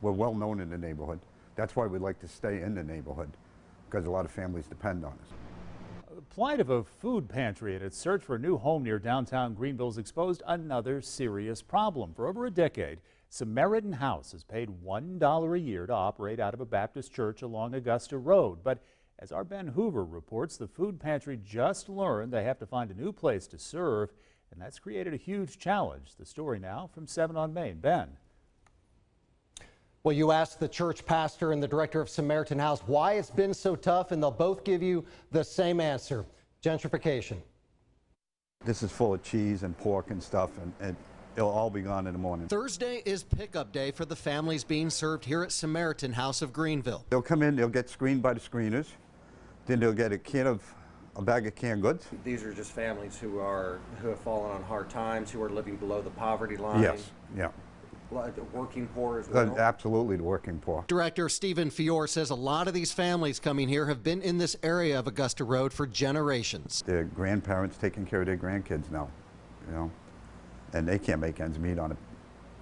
We're well known in the neighborhood. That's why we like to stay in the neighborhood, because a lot of families depend on us. The plight of a food pantry and its search for a new home near downtown Greenville's exposed another serious problem. For over a decade, Samaritan House has paid $1 a year to operate out of a Baptist church along Augusta Road. But as our Ben Hoover reports, the food pantry just learned they have to find a new place to serve, and that's created a huge challenge. The story now from 7 on Main. Ben. Well, you asked the church pastor and the director of Samaritan House why it's been so tough, and they'll both give you the same answer: gentrification. This is full of cheese and pork and stuff, and it'll all be gone in the morning. Thursday is pickup day for the families being served here at Samaritan House of Greenville. They'll come in, they'll get screened by the screeners, then they'll get a bag of canned goods. These are just families who have fallen on hard times, who are living below the poverty line. Yes, yeah. The working poor as well. Absolutely, the working poor. Director Stephen Fior says a lot of these families coming here have been in this area of Augusta Road for generations. Their grandparents taking care of their grandkids now, and they can't make ends meet on a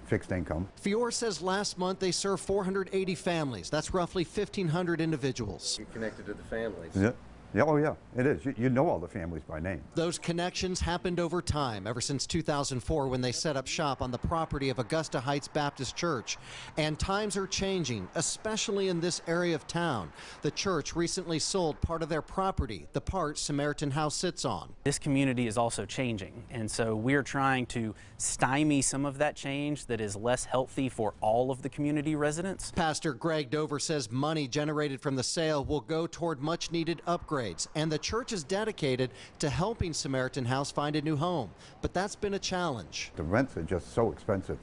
fixed income. Fior says last month they served 480 families. That's roughly 1,500 individuals. You're connected to the families. Yeah. Yeah, oh yeah, it is. You know all the families by name. Those connections happened over time, ever since 2004 when they set up shop on the property of Augusta Heights Baptist Church. And times are changing, especially in this area of town. The church recently sold part of their property, the part Samaritan House sits on. This community is also changing, and so we're trying to stymie some of that change that is less healthy for all of the community residents. Pastor Greg Dover says money generated from the sale will go toward much-needed upgrades. And the church is dedicated to helping Samaritan House find a new home. But that's been a challenge. The rents are just so expensive.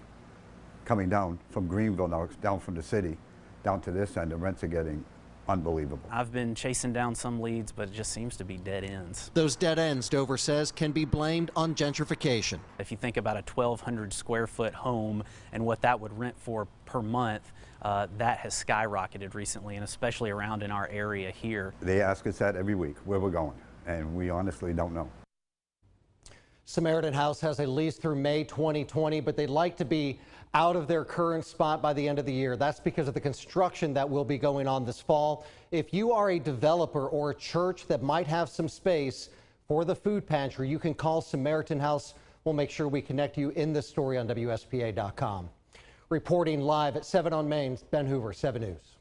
Coming down from Greenville now, down from the city, down to this end, the rents are getting unbelievable. I've been chasing down some leads, but it just seems to be dead ends. Those dead ends, Dover says, can be blamed on gentrification. If you think about a 1,200 square foot home and what that would rent for per month, that has skyrocketed recently, and especially around in our area here. They ask us that every week, where we're going, and we honestly don't know. Samaritan House has a lease through May 2020, but they'd like to be out of their current spot by the end of the year. That's because of the construction that will be going on this fall. If you are a developer or a church that might have some space for the food pantry, you can call Samaritan House. We'll make sure we connect you in this story on WSPA.com. Reporting live at 7 on Main, Ben Hoover, 7 News.